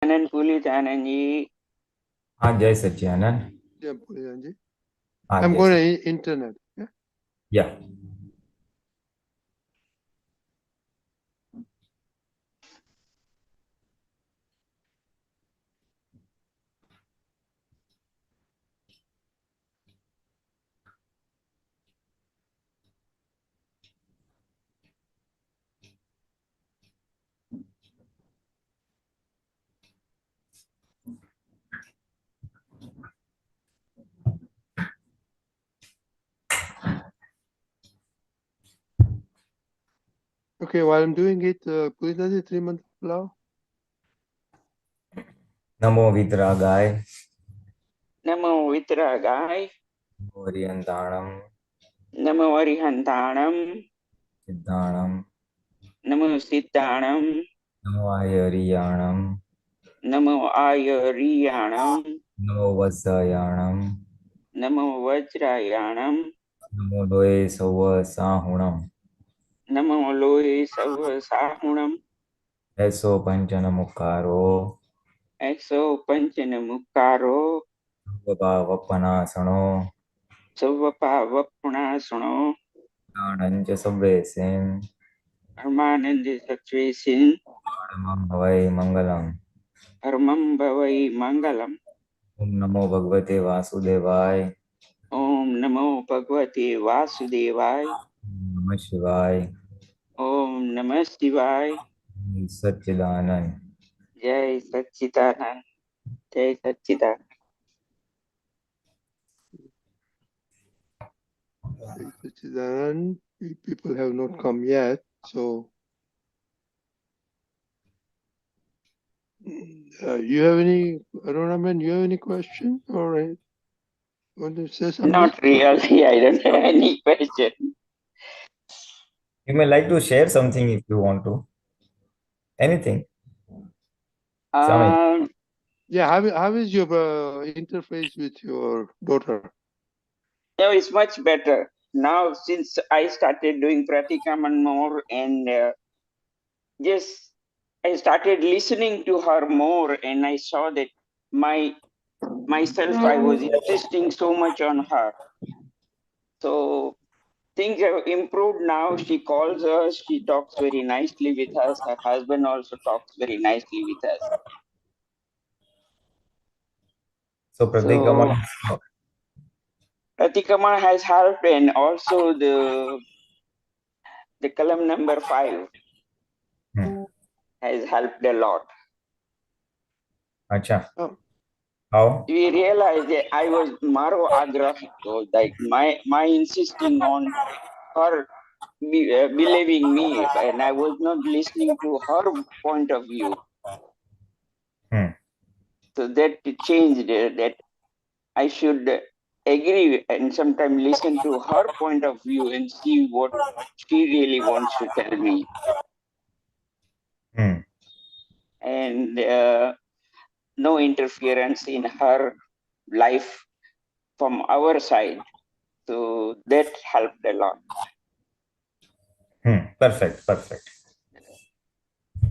Anand Pulinanandji. Jai Satchidanand. Yeah, Pulinanandji. I'm I'm going to internet. Yeah. Yeah. Okay, while I'm doing it, Pulinanandji, 3 months now. Namo Vitragaya. Namo Vitragaya. Namo Oriyantanam. Namo Arihantanam. Siddhanam. Namo Siddhanam. Namo Ayariyanam. Namo Ayariyanam. Namo Vajrayanam. Namo Vajrayanam. Namo Loe Sauva Sahunam. Namo Loe Sauva Sahunam. Eso Panchana Mukaro. Exo Panchana Mukaro. Vapa Vapanasano. Savapa Vapunasano. Ananja Sabvesin. Armanandi Satvesin. Paramam Bhavai Mangalam. Armam Bhavai Mangalam. Om Namo Bhagavate Vasudevaya. Om Namo Bhagavate Vasudevaya. Namah Shivaya. Om Namah Shivaya. Satchidanand. Jai Satchidanand. Jai Satchidanand. Then people have not come yet, so you have any, Arunaman, you have any question? All right. Want to say something? Not really. I don't have any question. You may like to share something if you want to. Anything. Swami. Yeah, how is your interface with your daughter? No, it's much better. Now, since I started doing Pratikraman more and just I started listening to her more, and I saw that myself I was insisting so much on her. So things have improved now. She calls us, she talks very nicely with us. Her husband also talks very nicely with us. So Pratikraman. Pratikraman has helped, and also the Kalam number 5 has helped a lot. Acha. Oh. How? We realized that I was Maro Agra, so like my insisting on her believing me, and I was not listening to her point of view. So that changed, that I should agree and sometimes listen to her point of view and see what she really wants to tell me. And no interference in her life from our side. So that helped a lot. Perfect, perfect.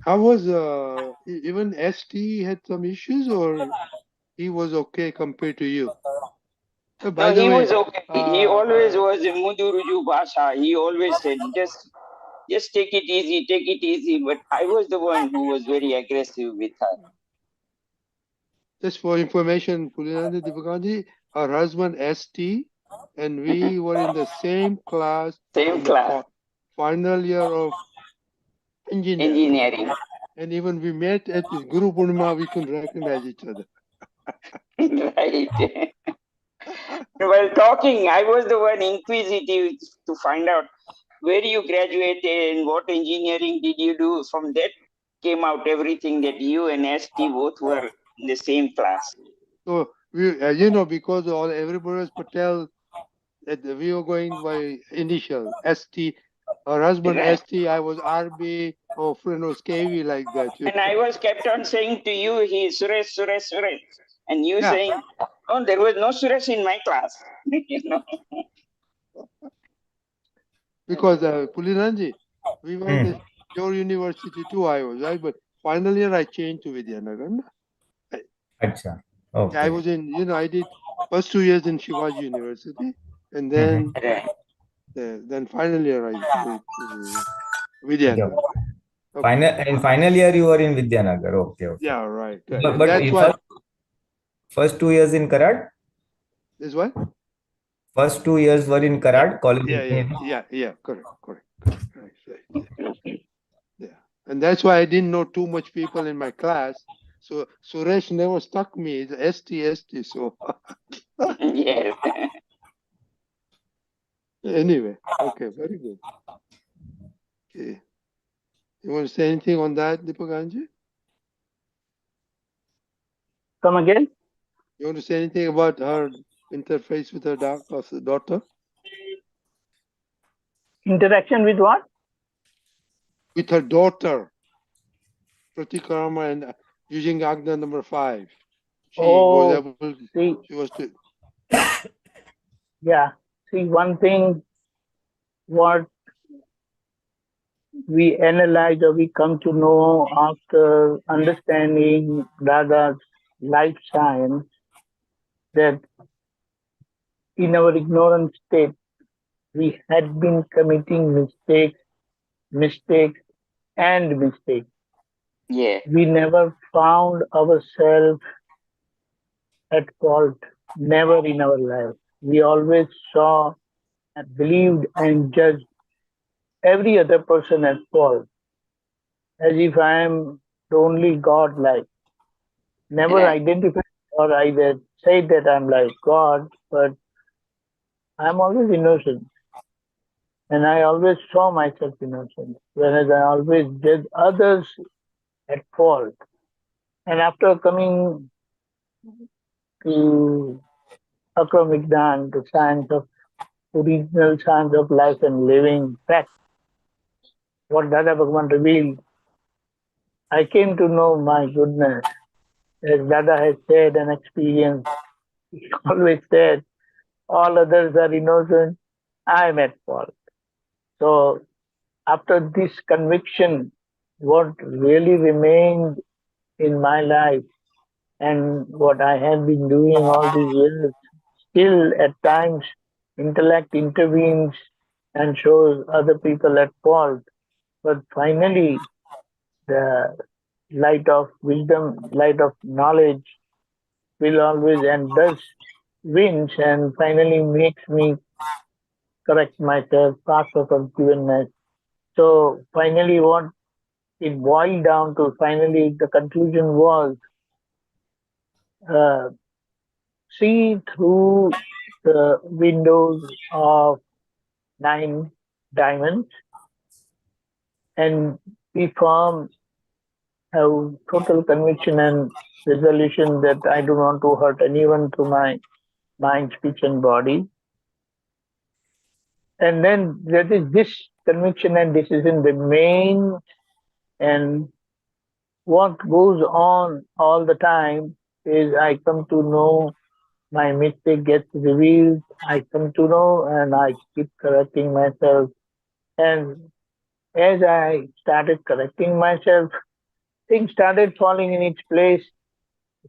How was even ST had some issues, or he was okay compared to you? By No, the he way, was okay. He always was a Muduruju Basha. He always said, just take it easy, take it easy. But I was the one who was very aggressive with her. Just for information, Pulinanandji Deepakanandji, her husband ST, and we were in the same class. Same class. Final year of engineering. And even we met at the Guru Purnima, we couldn't recognize each other. Right. While talking, I was the one inquisitive to find out where you graduated and what engineering did you do. From that came out everything that you and ST both were in the same class. So we, because everybody was Patel, that we were going by initial ST. Her husband ST, I was RB, or friend was KV, like that. And I was kept on saying to you, he is Suresh, Suresh, Suresh. And you saying, oh, there was no Suresh in my class. Because Pulinanandji, we went to your university too, I was, right? But final year I changed to Vidyanagar. Acha. I Okay. was in, I did first 2 years in Shivaji University, and Mhm. then final year I did Yeah. Vidyanagar. Okay. Final year you were in Vidyanagar. Okay, okay. Yeah, right. But That's why. first 2 years in Karad? Is what? First 2 years were in Yeah, Karad, college yeah, yeah, engineering. yeah. Correct. Right. Yeah, and that's why I didn't know too much people in my class. So Suresh never stuck me. It's ST. So Yes. anyway, okay, very good. Okay, you want to say anything on that, Deepakanji? Come again? You want to say anything about her interface with her daughter? Interaction with what? With her daughter, Pratikraman, and using Agna number 5. She was Oh, able. see, She was to. yeah. See, one thing what we analyze or we come to know after understanding Dada's life science that in our ignorant state, we had been committing mistakes, and mistakes. Yeah. We never found ourselves at fault, never in our life. We always saw and believed and judged every other person at fault, as if I am the only God like. Never Right. identified or either say that I'm like God, but I'm always innocent. And I always saw myself innocent, whereas I always judge others at fault. And after coming to Akram the science of original science of life and living fact, what Dada Bhagwan revealed, I came to know my goodness. As Dada has said and experienced, he always said, all others are innocent, I am at fault. So after this conviction, what really remained in my life and what I have been doing all these years, still at times intellect intervenes and shows other people at fault. But finally, the light of wisdom, light of knowledge will always and does wins and finally makes me correct myself, pass of forgiveness. So finally, what it boiled down to, finally, the conclusion was uh, see through the windows of 9 diamonds and be firm, have total conviction and resolution that I do not want to hurt anyone through my mind, speech, and body. And then there is this conviction and decision remain, and what goes on all the time is I come to know my mistake gets revealed. I come to know and I keep correcting myself. And as I started correcting myself, things started falling in its place.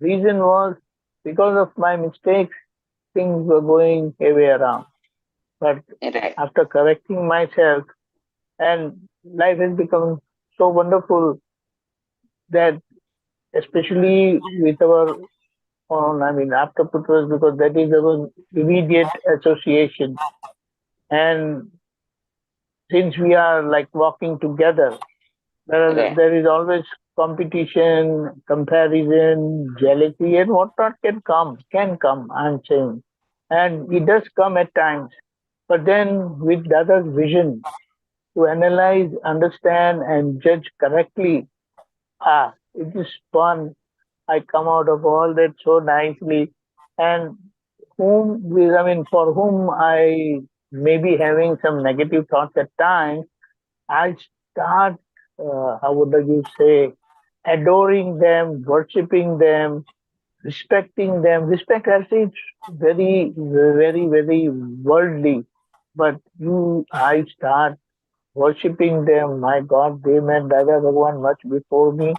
Reason was because of my mistakes, things were going heavy around. But Right. after correcting myself, and life has become so wonderful that especially with our own, I mean, Aptaputras, because that is our immediate association. And since we are like walking together, Right. there is always competition, comparison, jealousy, and whatnot can come, I'm saying. And it does come at times. But then with the other vision, to analyze, understand, and judge correctly, it is fun. I come out of all that so nicely. And I mean, for whom I may be having some negative thoughts at times, I start, how would you say, adoring them, worshipping them, respecting them. Respect, I say, it's very worldly. But I start worshipping them. My God, they met Dada Bhagwan much before me.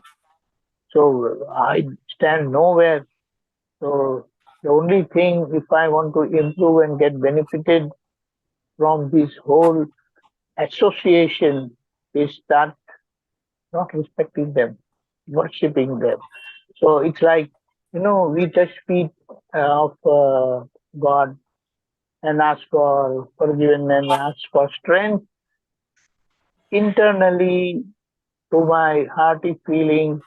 So I stand nowhere. So the only thing, if I want to improve and get benefited from this whole association, is start not respecting them, worshipping them. So it's like, we touch feet of God and ask for forgiveness and ask for strength. Internally, to my hearty feeling,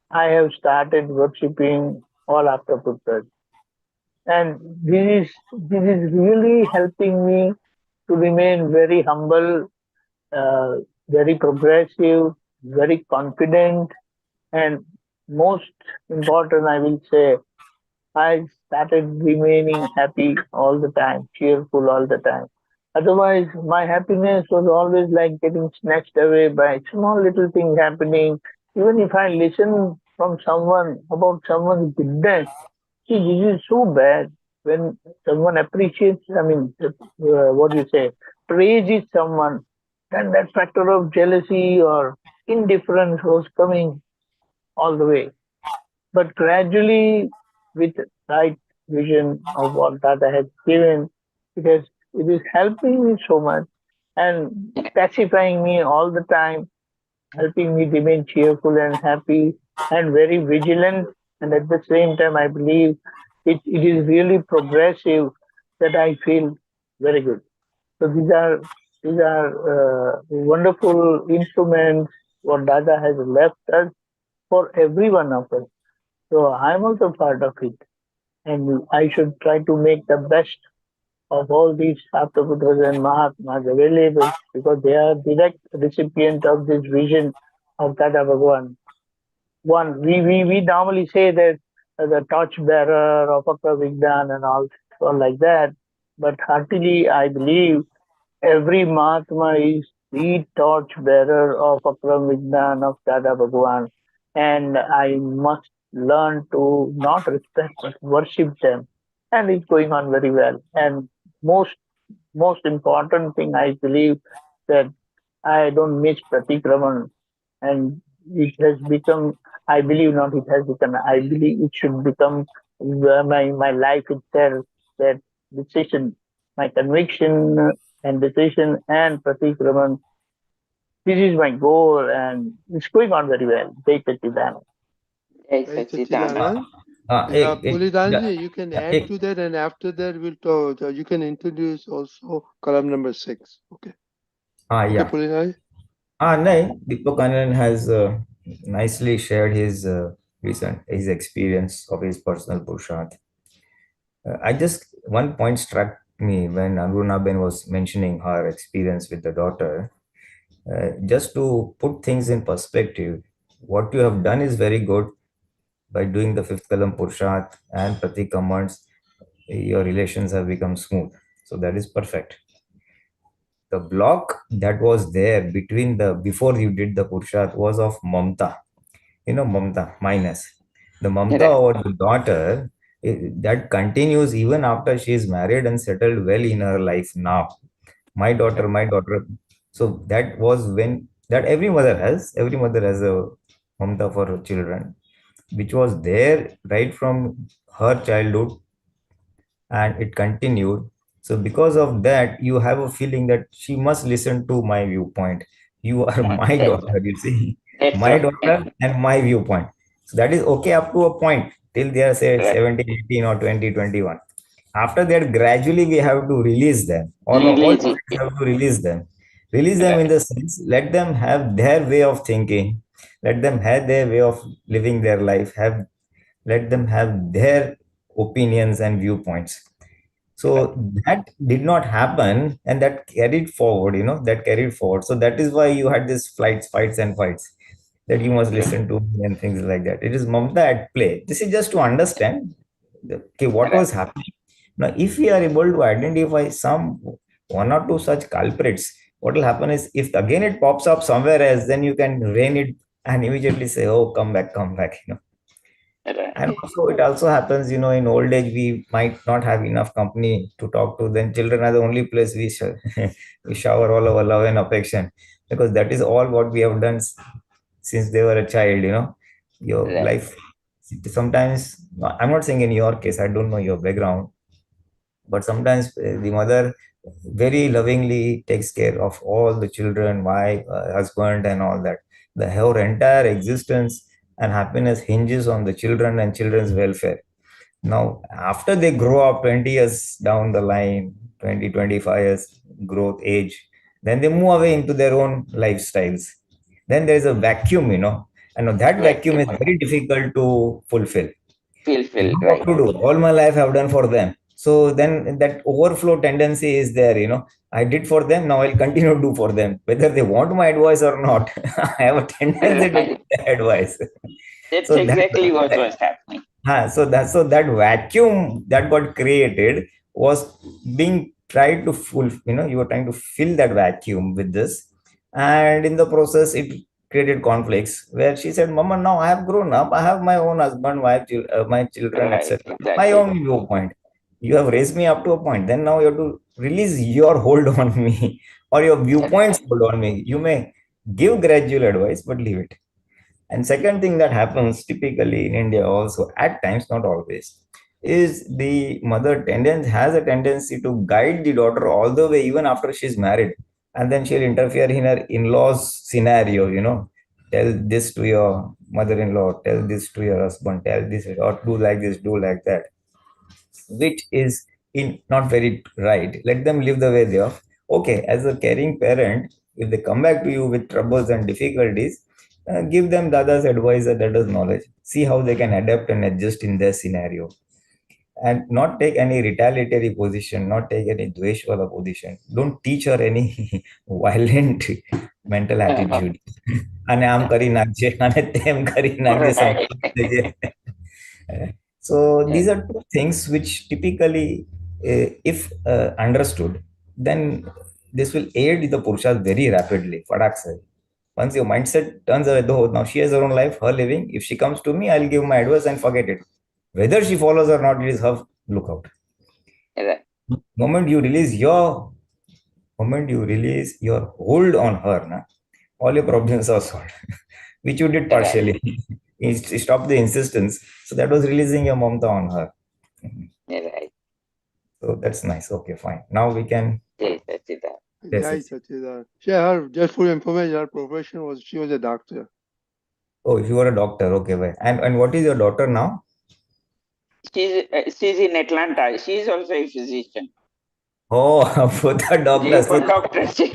I have started worshipping all Aptaputras. And this is really helping me to remain very humble, uh, very progressive, very confident, and most important, I will say, I started remaining happy all the time, cheerful all the time. Otherwise, my happiness was always like getting snatched away by small little things happening. Even if I listen from someone about someone's goodness, see, this is so bad when someone appreciates, what do you say, praises someone, then that factor of jealousy or indifference was coming all the way. But gradually, with right vision of what Tata has given, it is helping me so much and pacifying me all the time, helping me remain cheerful and happy and very vigilant. And at the same time, I believe it is really progressive that I feel very good. So these are wonderful instruments what Dada has left us for every one of us. So I'm also part of it, and I should try to make the best of all these Aptaputras and Mahatmas available because they are direct recipient of this vision of Dada Bhagwan. One, we normally say that the torch bearer of Akra Vignan and all like that, but heartily I believe every Mahatma is the torch bearer of Akram Vignan of Dada Bhagwan, and I must learn to not respect but worship them. And it's going on very well. And most most important thing I believe that I don't miss Pratikraman, and it has become. I believe not. It has become. I believe it should become my life itself. That decision, my conviction and decision and Pratikraman. This is my goal, and it's going on very well. Take it to them. Jai Jai Sachidanand. Sachidanand. Yeah, Pulidanji, you can add to that, and after that, we'll talk. You can introduce also column number 6. Okay. Okay, yeah. Pulidanji. No, Deepakanand has nicely shared his his experience of his personal Purusharth. I just one point struck me when Arunaben was mentioning her experience with the daughter. Just to put things in perspective, what you have done is very good by doing the fifth column Purusharth and Pratikraman. Your relations have become smooth. So that is perfect. The block that was there between the before you did the Purusharth was of Mamta. Mamta, minus. The Mamta Right. over the daughter, that continues even after she is married and settled well in her life now. My daughter, my daughter. So that was when that every mother has a Mamta for her children, which was there right from her childhood and it continued. So because of that, you have a feeling that she must listen to my viewpoint. You are my That's daughter, you see, that's my right. daughter and my viewpoint. So that is okay up to a point till they are say Right. 17, 18 or 20, 21. After that, gradually we have to release them, or all Release parents it. have to release them. Release them in Right. the sense, let them have their way of thinking, let them have their way of living their life, let them have their opinions and viewpoints. Right. So that did not happen, and that carried forward, that carried forward. So that is why you had this fights and fights, that you must Right. listen to me and things like that. It is Mamta at play. This is just to understand okay, what Right. was happening. Now, if we are able to identify some one or two such culprits, what will happen is if again it pops up somewhere else, then you can rein it and immediately say, oh, come back, and Right. also, it also happens, in old age, we might not have enough company to talk to. Then children are the only place we shower all our love and affection, because that is all what we have done since they were a child. Your Right. life sometimes, I'm not saying in your case, I don't know your background, but sometimes the mother very lovingly takes care of all the children, wife, husband, and all that. Her entire existence and happiness hinges on the children and children's welfare. Now, after they grow up 20 years down the line, 20, 25 years growth age, then they move away into their own lifestyles. Then there is a vacuum, and that vacuum is very difficult to fulfill. Fulfill, What right. to do? All my life I've done for them. So then that overflow tendency is there, I did for them, now I'll continue to do for them, whether they want my advice or not. I have a tendency to Right. give their advice. That's So that exactly what was happening. so that vacuum that got created was being tried to you were trying to fill that vacuum with this, and in the process it created conflicts where she said, Mama, now I have grown up, I have my own husband, wife, my children, Right, etc., my exactly. own viewpoint. You have raised me up to a point, then now you have to release your hold on me or your viewpoints Right. hold on me. You may give gradual advice, but leave it. And second thing that happens typically in India also, at times, not always, is the mother has a tendency to guide the daughter all the way, even after she's married. And then she'll interfere in her in-laws scenario, tell this to your mother-in-law, tell this to your husband, tell this, or do like this, do like that, which is in not very right. Let them live the way they are. Okay, as a caring parent, if they come back to you with troubles and difficulties, give them Dada's advice, Dada's knowledge. See how they can adapt and adjust in their scenario, and not take any retaliatory position, not take any dveshwala position. Don't teach her any violent mental attitude. અને આમ કરી નાખજે અને તેમ કરી નાખજે Right. સંભાળી લેજે. So these are two things which typically, if understood, then this will aid the Purushas very rapidly. Fadak se. Once your mindset turns away, though, now she has her own life, her living. If she comes to me, I'll give my advice and forget it. Whether she follows or not, it is her lookout. Right. Moment you release your hold on her, all your problems are solved, which you did partially. You stopped the insistence. So that was releasing your mamta on her. Right. So that's nice. Okay, fine. Now we can. Jai Sachidananda. Yes, Jai yes. Sachidananda. Her, just for information, her profession was she was a doctor. Oh, if you were a doctor, okay, well. And what is your daughter now? She's in Atlanta. She's also a physician. Oh, both are જે doctors. પણ doctor છે.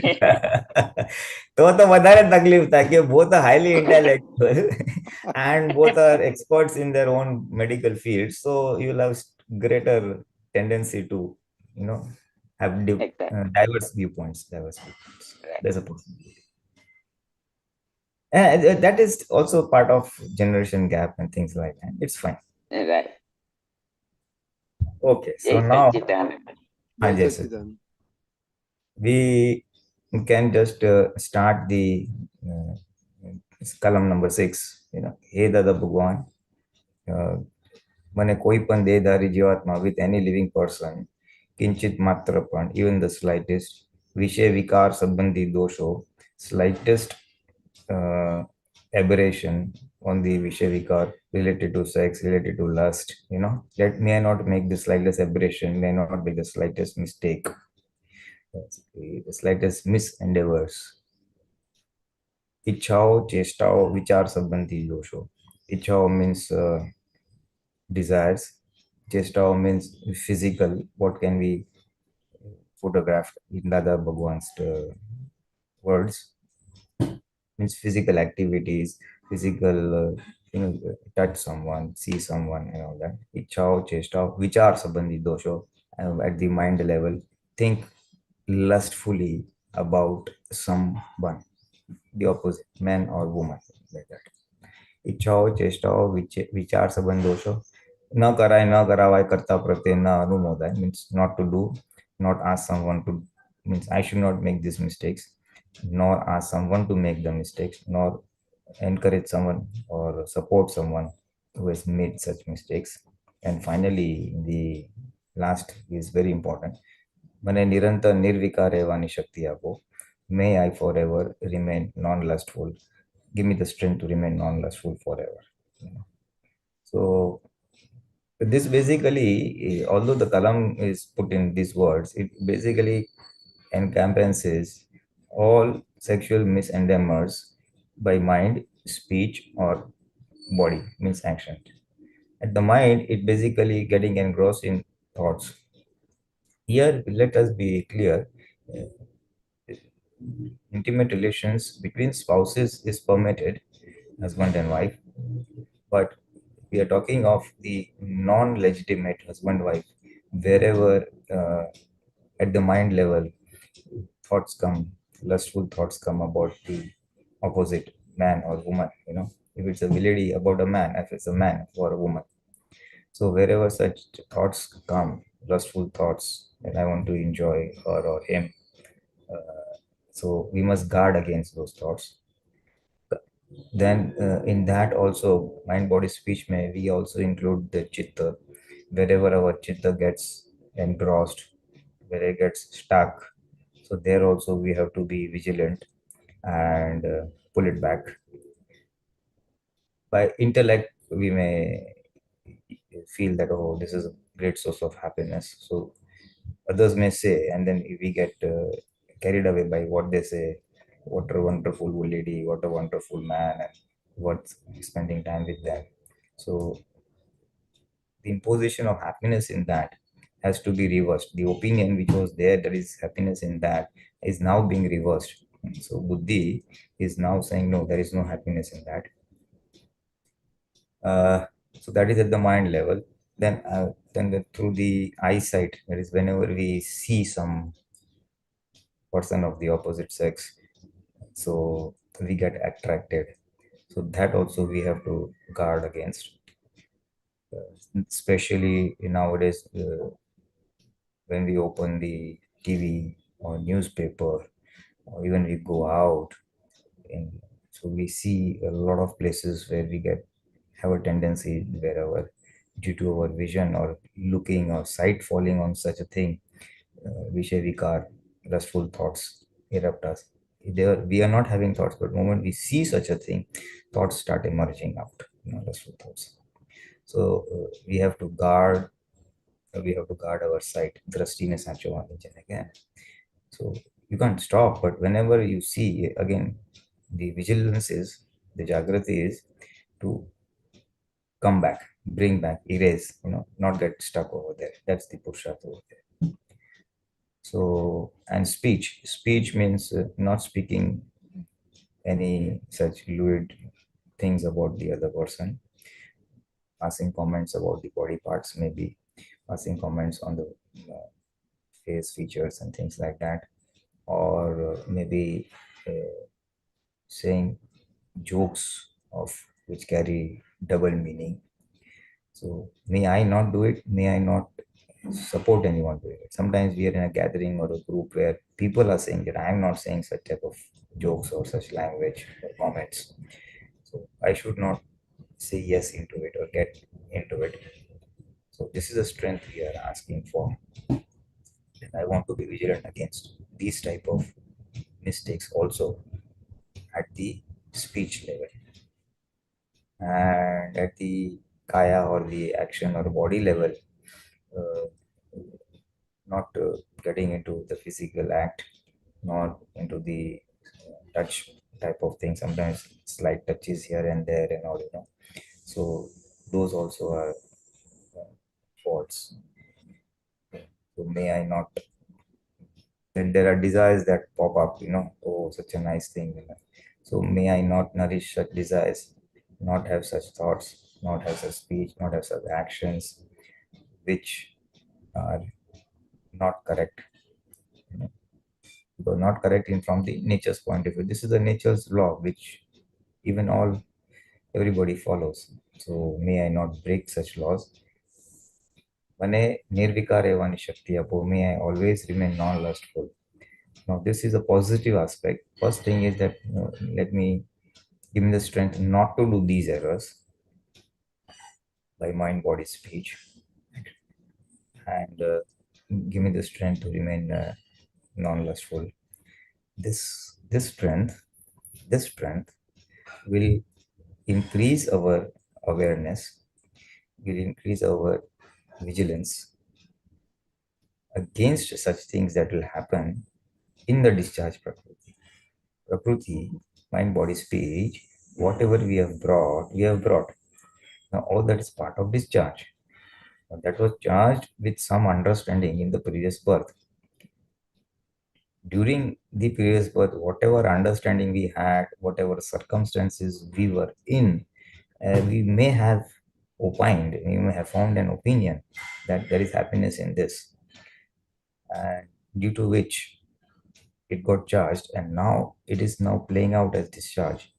તો વધારે તકલીફ થાય કે both are highly intellectual and both are experts in their own medical field. So you'll have greater tendency to, have Exactly. diverse viewpoints. Right. There's a possibility. And that is also part of generation gap and things like that. It's fine. Right. Okay, so Jai now Sachidananda. Jai yes, Sachidananda. we can just start the Kalam number 6. Hey Dada Bhagwan, મને કોઈ પણ દેહધારી જીવાત્મા with any living person, કિંચિત માત્ર પણ, even the slightest વિષય વિકાર સંબંધી દોષો, slightest aberration on the વિષય વિકાર related to sex, related to lust, may I not make the slightest aberration, may I not make the slightest mistake, the slightest misendeavors. इच्छाओं चेष्टाओं विचार संबंधी दोषों. इच्छाओं means desires. Chestao means physical. What can we photograph in Dada Bhagwan's words? Means physical activities, physical, touch someone, see someone, and all that. Ichhao, chestao, vichar sabandhi dosho. At the mind level, think lustfully about someone, the opposite, man or woman, like that. इच्छाओं चेष्टाओं विचार संबंध दोषों. न कराय न करावाय कर्ता प्रत्यय न अनुमोदाय means not to do, not ask someone to, means I should not make these mistakes, nor ask someone to make the mistakes, nor encourage someone or support someone who has made such mistakes. And finally, the last is very important. મને નિરંતર નિર્વિકાર રહેવાની શક્તિ આપો. May I forever remain non-lustful. Give me the strength to remain non-lustful forever. So this basically, although the Kalam is put in these words, it basically encompasses all sexual misendeavors by mind, speech, or body, means action. At the mind, it basically getting engrossed in thoughts. Here, let us be clear. Intimate relations between spouses is permitted, husband and wife, but we are talking of the non-legitimate husband-wife, wherever at the mind level thoughts come, lustful thoughts come about the opposite man or woman. If it's a lady about a man, if it's a man for a woman. So wherever such thoughts come, lustful thoughts, and I want to enjoy her or him, so we must guard against those thoughts. Then in that also mind body speech may we also include the chitta, wherever our chitta gets engrossed, where it gets stuck. So there also we have to be vigilant and pull it back. By intellect we may feel that, oh, this is a great source of happiness, so others may say, and then we get carried away by what they say. What a wonderful lady, what a wonderful man, and what's spending time with them. So the imposition of happiness in that has to be reversed. The opinion which was there, there is happiness in that, is now being reversed. So buddhi is now saying, no, there is no happiness in that. So that is at the mind level. Then through the eyesight, that is whenever we see some person of the opposite sex, so we get attracted. So that also we have to guard against, especially nowadays when we open the TV or newspaper, or even we go out. So we see a lot of places where we have a tendency, wherever due to our vision or looking or sight falling on such a thing, Vishavikar, lustful thoughts erupt us. We are not having thoughts, but the moment we see such a thing, thoughts start emerging out, lustful thoughts. So we have to guard our sight. Drastina Sachavan again. So you can't stop, but whenever you see, again, the vigilance is, the Jagrati is to come back, bring back, erase, not get stuck over there. That's the Purushartha over there. So, and speech means not speaking any such lewd things about the other person, passing comments about the body parts, maybe passing comments on the face features and things like that, or maybe saying jokes of which carry double meaning. So may I not do it? May I not support anyone doing it? Sometimes we are in a gathering or a group where people are saying that I am not saying such type of jokes or such language or comments. So I should not say yes into it or get into it. So this is a strength we are asking for. And I want to be vigilant against these type of mistakes also at the speech level. And at the kaya or the action or body level, uh, not getting into the physical act, not into the touch type of thing. Sometimes slight touches here and there and all, So those also are faults. So may I not, then there are desires that pop up, oh, such a nice thing. So may I not nourish such desires, not have such thoughts, not have such speech, not have such actions, which are not correct. Because not correct in from the nature's point of view. This is the nature's law, which even everybody follows. So may I not break such laws. May I always remain non-lustful. Now, this is a positive aspect. First thing is that let me give me the strength not to do these errors by mind, body, speech, and give me the strength to remain non-lustful. This strength will increase our awareness, will increase our vigilance against such things that will happen in the discharge prakriti. Prakriti, mind, body, speech, whatever we have brought, we have brought. Now all that is part of discharge. Now, that was charged with some understanding in the previous birth. During the previous birth, whatever understanding we had, whatever circumstances we were in, we may have opined, we may have formed an opinion that there is happiness in this, and due to which it got charged, and now it is now playing out as discharge.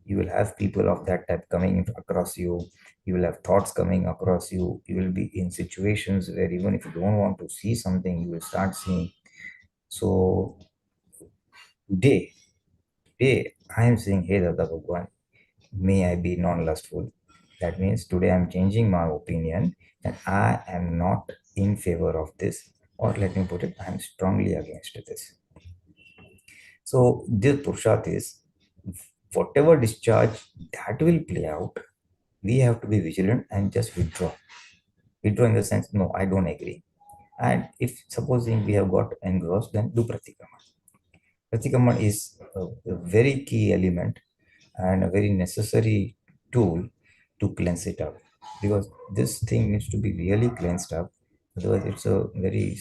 You will have people of that type coming across you. You will have thoughts coming across you. You will be in situations where even if you don't want to see something, you will start seeing. So today, I am saying, hey Dada Bhagwan, may I be non-lustful. That means today I'm changing my opinion that I am not in favor of this, or let me put it, I am strongly against this. So this Purushat is whatever discharge that will play out, we have to be vigilant and just withdraw. Withdraw in the sense, no, I don't agree. And if supposing we have got engrossed, then do Pratikraman. Pratikraman is a very key element and a very necessary tool to cleanse it up, because this thing needs to be really cleansed up. Otherwise, it's a very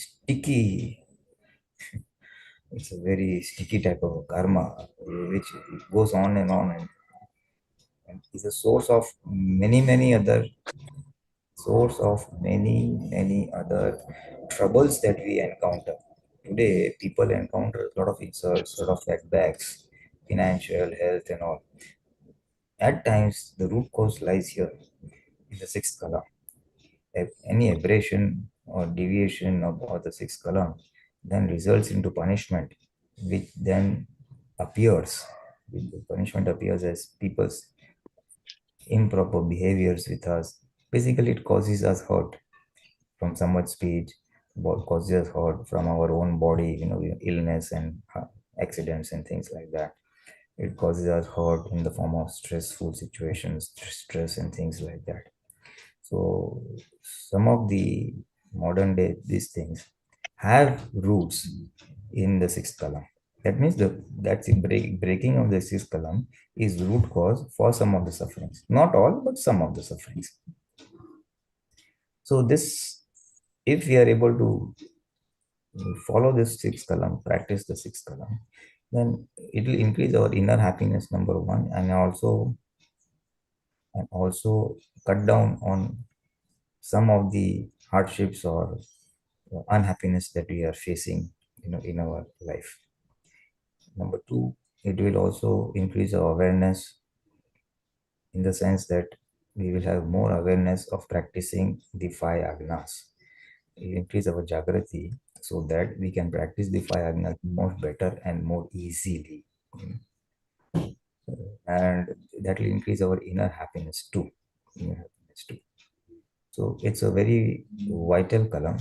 sticky type of karma which goes on and is a source of many other troubles that we encounter. Today, people encounter a lot of insults, a lot of setbacks, financial, health, and all. At times, the root cause lies here in the sixth column. If any aberration or deviation of the sixth column then results into punishment, which then appears, the punishment appears as people's improper behaviors with us. Basically, it causes us hurt from someone's speech, causes us hurt from our own body, illness and accidents and things like that. It causes us hurt in the form of stressful situations, stress and things like that. So some of the modern day these things have roots in the sixth column. That means that's the breaking of the sixth column is root cause for some of the sufferings. Not all, but some of the sufferings. So this, if we are able to follow this sixth column, practice the sixth column, then it will increase our inner happiness, number one, and also cut down on some of the hardships or unhappiness that we are facing in our life. Number two, it will also increase our awareness in the sense that we will have more awareness of practicing the five agnas. It will increase our jagrati so that we can practice the five agnas more better and more easily. And that will increase our inner happiness too. So it's a very vital column,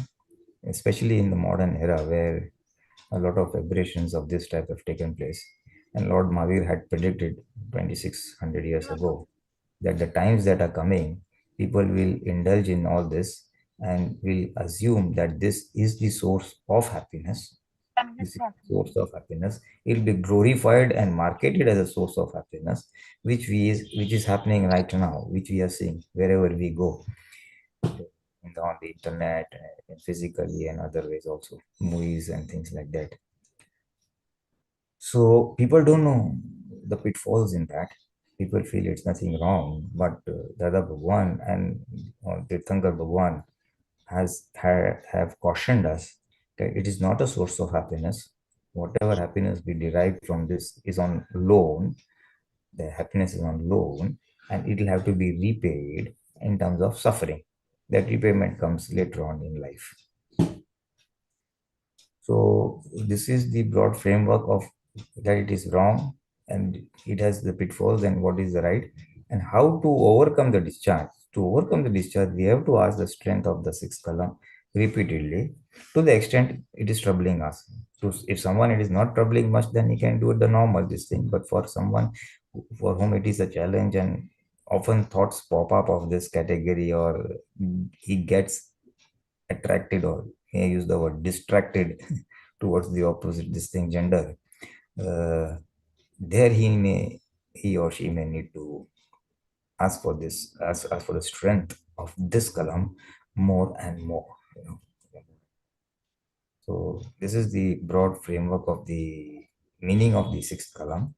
especially in the modern era where a lot of aberrations of this type have taken place. And Lord Mahavir had predicted 2600 years ago that the times that are coming, people will indulge in all this and will assume that this is the source of happiness. This is the source of happiness. It will be glorified and marketed as a source of happiness, which is happening right now, which we are seeing wherever we go on the internet and physically and other ways also, movies and things like that. So people don't know the pitfalls in that. People feel it's nothing wrong, but Dada Bhagwan and Tirthankar Bhagwan have cautioned us that it is not a source of happiness. Whatever happiness we derive from this is on loan. The happiness is on loan, and it will have to be repaid in terms of suffering. That repayment comes later on in life. So this is the broad framework of that it is wrong and it has the pitfalls and what is the right and how to overcome the discharge. To overcome the discharge, we have to ask the strength of the sixth column repeatedly to the extent it is troubling us. If someone it is not troubling much, then he can do it the normal this thing. But for someone for whom it is a challenge and often thoughts pop up of this category, or he gets attracted, or may I use the word distracted towards the opposite distinct gender, there he or she may need to ask for this, ask for the strength of this kalam more and more. So this is the broad framework of the meaning of the sixth kalam.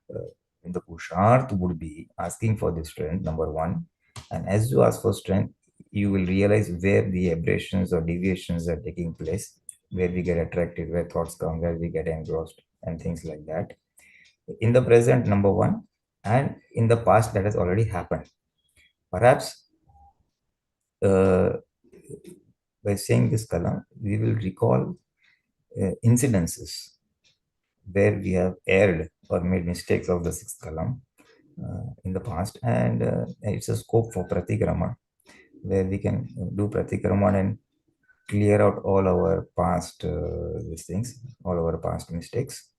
The Pusharth would be asking for the strength, number one. And as you ask for strength, you will realize where the aberrations or deviations are taking place, where we get attracted, where thoughts come, where we get engrossed, and things like that. In the present, number one, and in the past, that has already happened. Perhaps by saying this kalam, we will recall incidences where we have erred or made mistakes of the sixth kalam in the past, and it's a scope for Pratikraman, where we can do Pratikraman and clear out all our past these things, all our past mistakes.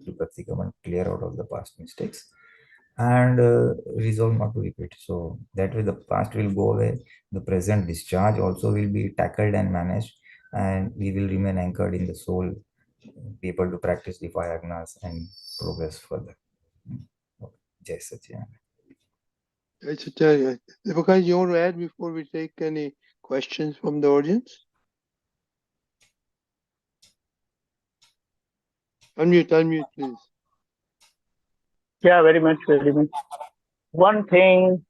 Do Pratikraman, clear out all the past mistakes, and resolve not to repeat. So that way the past will go away, the present discharge also will be tackled and managed, and we will remain anchored in the soul, be able to practice the five agnas and progress further. Jai Satchidanand. Deepakanandji, you want to add before we take any questions from the audience? Unmute, please. Yeah, very much, very much. One thing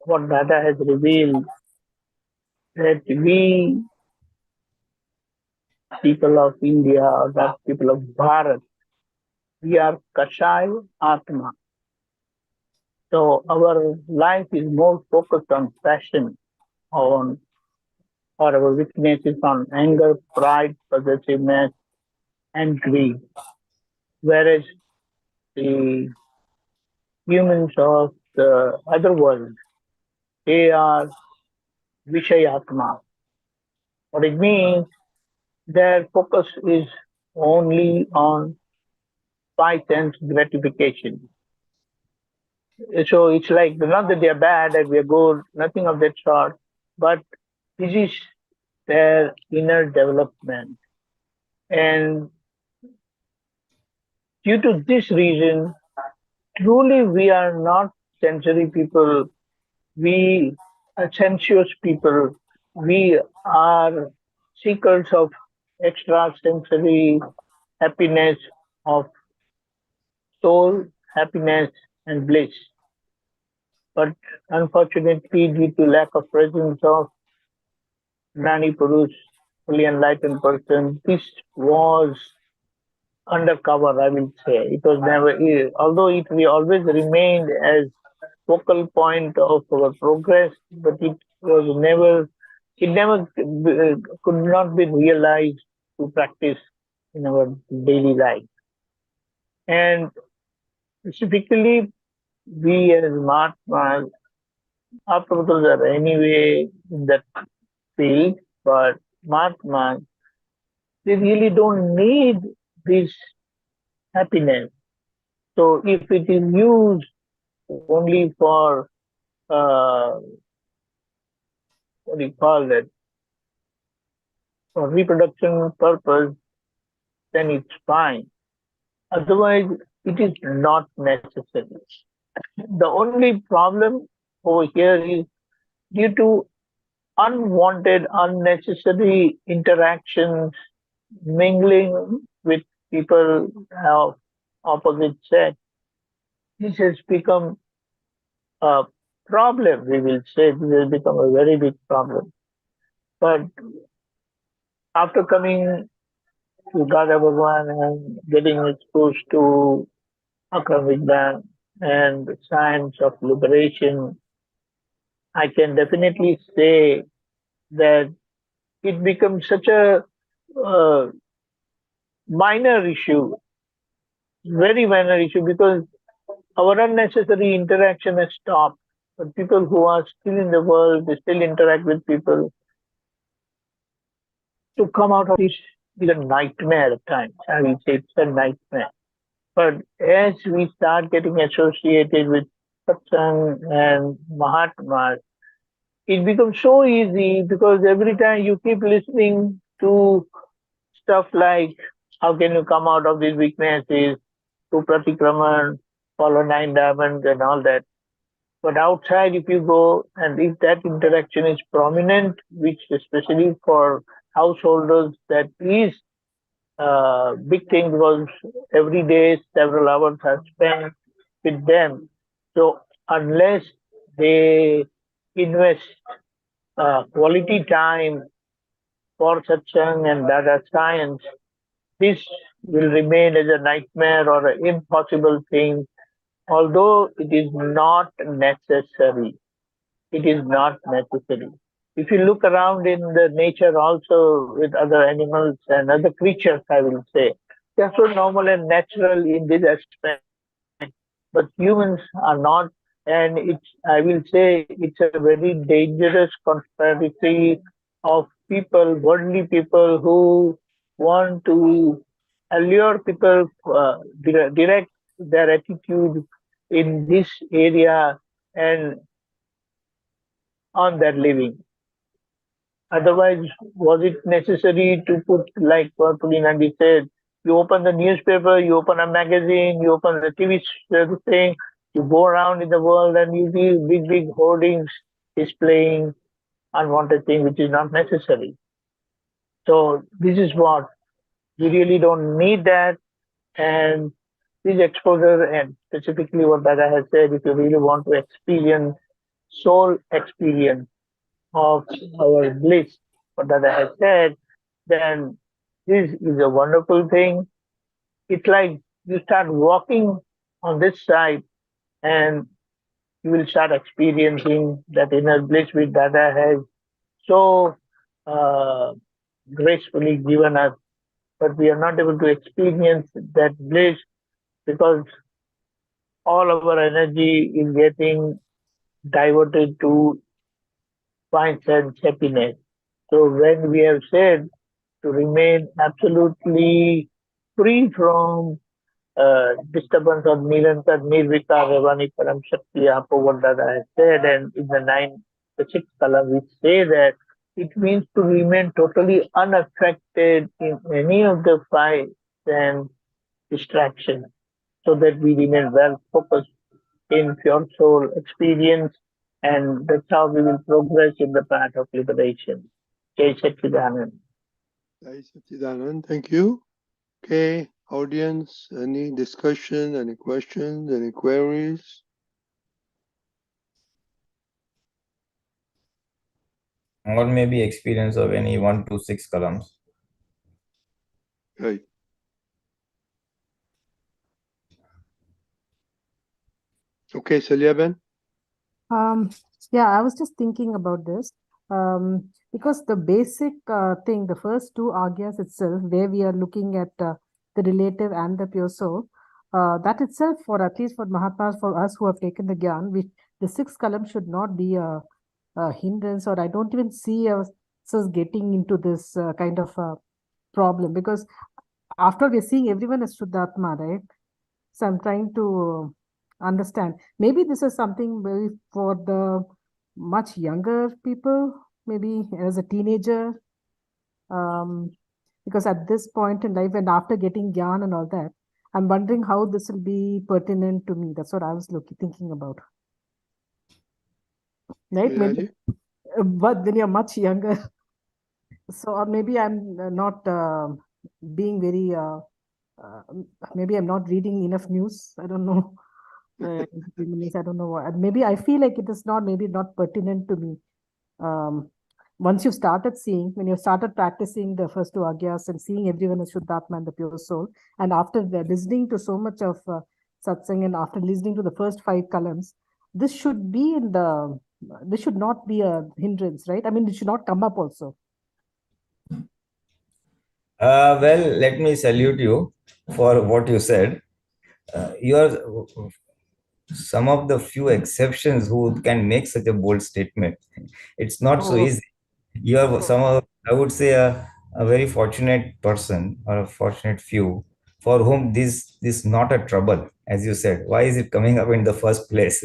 what Dada has revealed, that we people of India, or that people of Bharat, we are Kashaya Atma. So our life is more focused on passion, or our weakness is on anger, pride, possessiveness, and greed. Whereas the humans of the other world, they are Vishayatma. What it means, their focus is only on five sense gratification. So it's like, not that they are bad and we are good, nothing of that sort, but this is their inner development. And due to this reason, truly we are not sensory people, we are sensuous people, we are seekers of extrasensory happiness, of soul happiness and bliss. But unfortunately, due to lack of presence of Gnani Purush, fully enlightened person, this was undercover, I will say. It was never, although it we always remained as focal point of our progress, but it never could not be realized to practice in our daily life. And specifically, we as mahatmas, Aptatutras are anyway in that field, but mahatmas, they really don't need this happiness. So if it is used only for what do you call it, for reproduction purpose, then it's fine. Otherwise, it is not necessary. The only problem over here is due to unwanted, unnecessary interactions, mingling with people of opposite sex. This has become a problem, we will say. This has become a very big problem. But after coming to Dada Bhagwan and getting exposed to Akram and the science of liberation, I can definitely say that it becomes such a minor issue, very minor issue, because our unnecessary interaction has stopped. But people who are still in the world, they still interact with people. To come out of this is a nightmare at times. I will say it's a nightmare. But as we start getting associated with Satsang and mahatmas, it becomes so easy because every time you keep listening to stuff like how can you come out of these weaknesses, to Pratikraman, follow nine diamonds and all that. But outside, if you go and if that interaction is prominent, which especially for householders, that is a big thing because every day several hours are spent with them. So unless they invest quality time for satsang and data science, this will remain as a nightmare or an impossible thing, although it is not necessary. It is not necessary. If you look around in the nature also with other animals and other creatures, I will say, they're so normal and natural in this aspect. But humans are not, and I will say, it's a very dangerous conspiracy of people, worldly people who want to allure people, direct their attitude in this area and on their living. Otherwise, was it necessary to put, like what Pulinanandji said, you open the newspaper, you open a magazine, you open the TV thing, you go around in the world and you see big, big hoardings displaying unwanted thing which is not necessary. So this is what we really don't need that. And this exposure and specifically what Dada has said, if you really want to experience soul experience of our bliss, what Dada has said, then this is a wonderful thing. It's like you start walking on this side and you will start experiencing that inner bliss which Dada has so uh, gracefully given us. But we are not able to experience that bliss because all our energy is getting diverted to find sense happiness. So when we have said to remain absolutely free from disturbance of Nirantar Nirvikar Ravani Param Shakti Apo, what Dada has said, and in the sixth column, we say that it means to remain totally unaffected in any of the five and distractions, so that we remain well focused in pure soul experience, and that's how we will progress in the path of liberation. Jai Satchidanand. Jai Satchidanand. Thank you. Okay, audience, any discussion, any questions, any queries? Or maybe experience of any 1 to 6 columns. Right. Okay, Salyaben. Yeah, I was just thinking about this because the basic thing, the first two agyas itself, where we are looking at the relative and the pure soul, that itself, for at least for Mahatmas, for us who have taken the Gyan, the sixth column should not be a hindrance, or I don't even see us getting into this kind of problem, because after we're seeing everyone as Shuddhatma, right? So I'm trying to understand. Maybe this is something very for the much younger people, maybe as a teenager. Because at this point in life and after getting Gyan and all that, I'm wondering how this will be pertinent to me. That's what I was thinking about. Right? Maybe, but when you're much younger, so or maybe I'm not being very, maybe I'm not reading enough news. I don't know. I don't know what. Maybe I feel like it is not, maybe not pertinent to me. Once you've started seeing, when you've started practicing the first two agyas and seeing everyone as Shuddhatma and the pure soul, and after listening to so much of satsang and after listening to the first five columns, this should be in the, this should not be a hindrance, right? I mean, it should not come up also. Well, let me salute you for what you said. You are some of the few exceptions who can make such a bold statement. It's not so easy. You are some of, I would say, a very fortunate person or a fortunate few for whom this is not a trouble, as you said. Why is it coming up in the first place?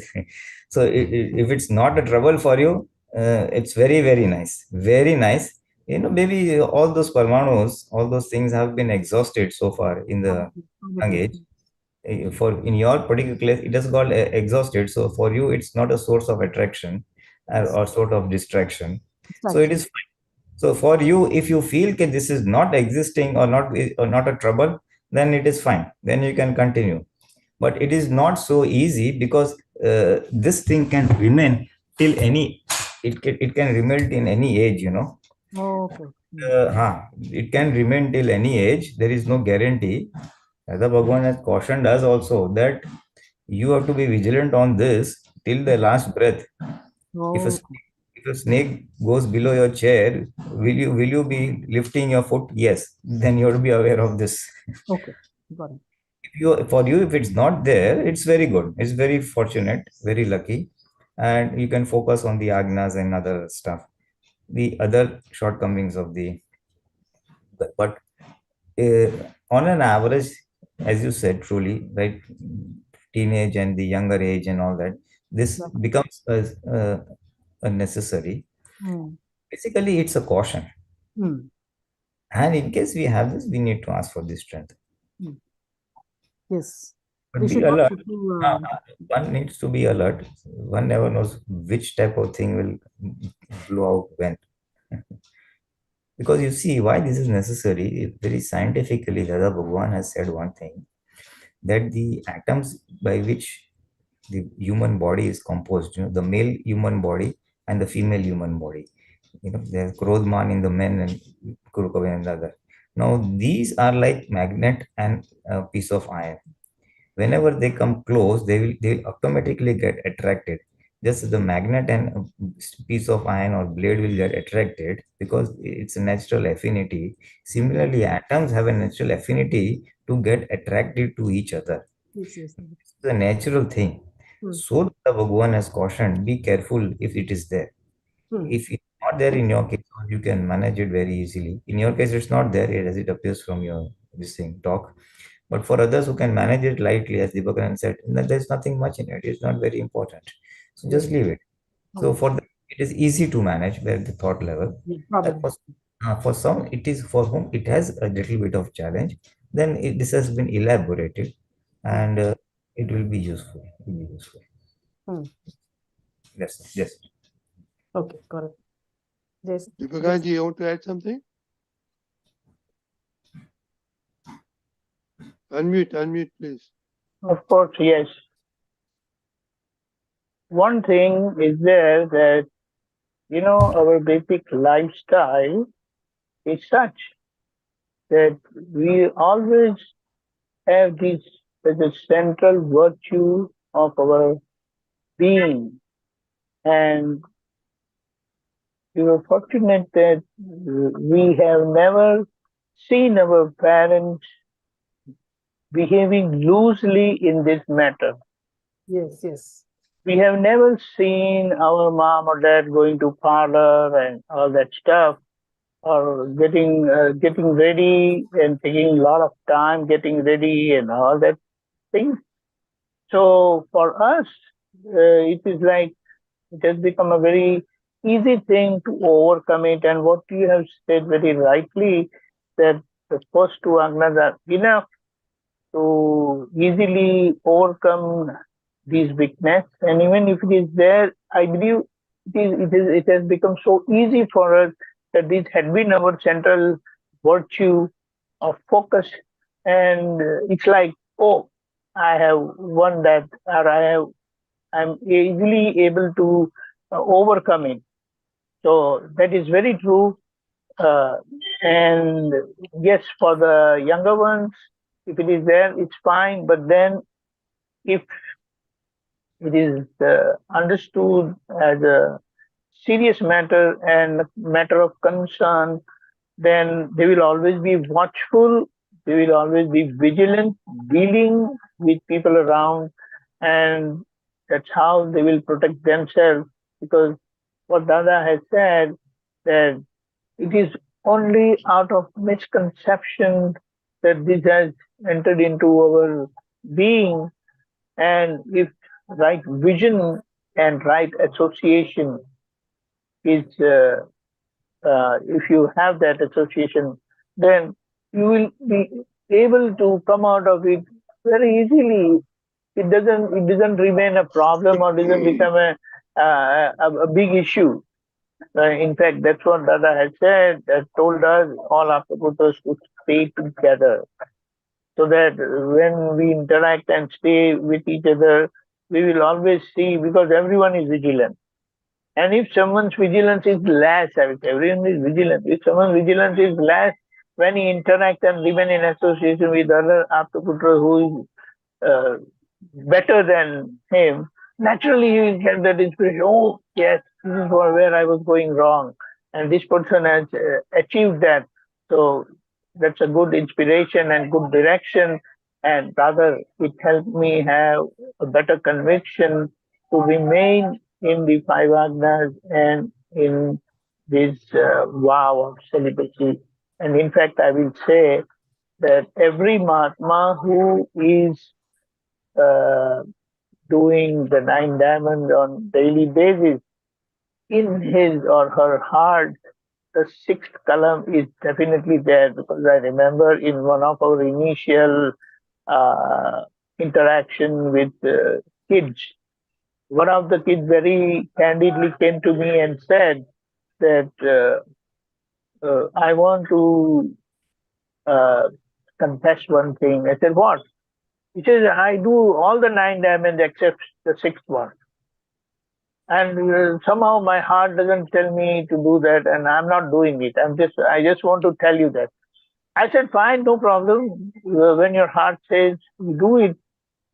So if it's not a trouble for you, it's very, very nice, very nice. Maybe all those parmanus, all those things have been exhausted so far in the young Probably. age. For in your particular case, it is called exhausted. So for you, it's not a source of attraction Yes. or sort of distraction. So it Distraction. is fine. So for you, if you feel that this is not existing or not a trouble, then it is fine. Then you can continue. But it is not so easy, because this thing can remain till any. It can remain in any age. Okay. It can remain till any age. There is no guarantee. Dada Bhagwan has cautioned us also that you have to be vigilant on this till the last breath. If a Okay. if a snake goes below your chair, will you be lifting your foot? Yes. Then you have to be aware of this. Okay. Got it. For you, if it's not there, it's very good. It's very fortunate, very lucky, and you can focus on the agnas and other stuff, the other shortcomings of the. But uh, on an average, as you said, truly, right, teenage and the younger age and all that, this Yeah. becomes a necessary. Hmm. Basically, it's a caution. Hmm. And in case we have this, we need to ask for this strength. Hmm. Yes. But We be should not alert. put to, One needs to be alert. One never knows which type of thing will blow out when. Because you see, why this is necessary, very scientifically, Dada Bhagwan has said one thing, that the atoms by which the human body is composed, the male human body and the female human body, there's Krodman in the men and Kurukavan in the other. Now, these are like magnet and a piece of iron. Whenever they come close, they will automatically get attracted. Just the magnet and a piece of iron or blade will get attracted because it's a natural affinity. Similarly, atoms have a natural affinity to get attracted to each other. yes, yes. It's a natural thing. Hmm. So the Bhagwan has cautioned, be careful if it is there. Hmm. If it's not there in your case, you can manage it very easily. In your case, it's not there as it appears from your this thing talk. But for others who can manage it lightly, as Deepakanand said, there's nothing much in it. It's not very important. So Yes. just leave it. So Hmm. for them, it is easy to manage where the thought level. Yeah, And probably. for some, it is for whom it has a little bit of challenge. Then this has been elaborated, Hmm. and it will be useful. It will be useful. Hmm. Yes, yes. Okay, got it. Yes. Deepakanandji, you want to add something? Unmute, please. Of course, yes. One thing is there that, our basic lifestyle is such that we always have this as a central virtue of our being. And we were fortunate that we have never seen our parents behaving loosely in this matter. Yes, yes. We have never seen our mom or dad going to parlor and all that stuff, or getting ready and taking a lot of time getting ready and all that thing. So for us, it is like it has become a very easy thing to overcome it. And what you have said very rightly, that the first two agnas are enough to easily overcome these weakness. And even if it is there, I believe it has become so easy for us that this had been our central virtue of focus. And it's like, oh, I have won that, or I'm easily able to overcome it. So that is very true. Uh, and yes, for the younger ones, if it is there, it's fine. But then, if it is understood as a serious matter and a matter of concern, then they will always be watchful. They will always be vigilant, dealing with people around, and that's how they will protect themselves. Because what Dada has said, that it is only out of misconception that this has entered into our being, and if right vision and right association is, if you have that association, then you will be able to come out of it very easily. It doesn't remain a problem or doesn't become a big issue. In fact, that's what Dada has said, told us all Aptaputras to stay together, so that when we interact and stay with each other, we will always see, because everyone is vigilant. And if someone's vigilance is less, I would say, everyone is vigilant. If someone's vigilance is less, when he interacts and remain in association with other Aptaputras who is better than him, naturally he will get that inspiration. Oh, yes, this is where I was going wrong. And this person has achieved that. So that's a good inspiration and good direction. And rather, it helped me have a better conviction to remain in the five Agnas and in this vow of celibacy. And in fact, I will say that every Mahatma who is doing the 9 diamonds on daily basis, in his or her heart, the 6th Kalam is definitely there, because I remember in one of our initial interaction with kids, one of the kids very candidly came to me and said that I want to confess one thing. I said, what? He says, I do all the 9 diamonds except the 6th one. And somehow my heart doesn't tell me to do that, and I'm not doing it. I just want to tell you that. I said, fine, no problem. When your heart says, do it.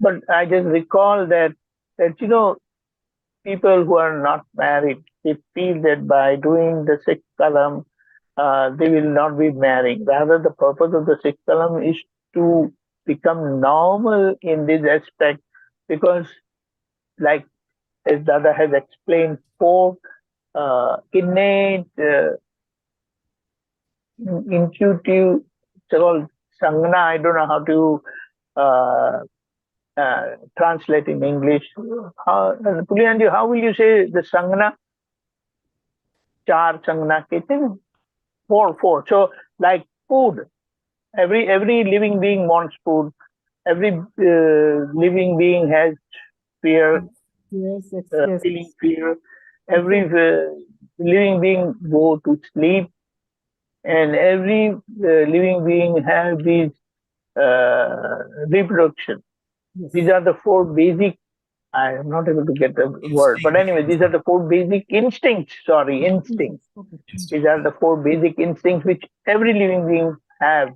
But I just recall that people who are not married, they feel that by doing the 6th Kalam, they will not be married. Rather, the purpose of the 6th Kalam is to become normal in this aspect, because, like as Dada has explained, 4 innate, intuitive, it's called Sangna. I don't know how to translate in English. Pulinanandji, how will you say the Sangna? Char Sangna kehte hain. 4. So, like food, every living being wants food. Every living being has fear, Yes, feeling fear. Every living being go to sleep, and every living being has these reproduction. Yes. These are the 4 basic. I am not able to get the word, but anyway, these are the 4 basic instincts. Sorry, instincts. Okay. These are the 4 basic instincts which every living being has.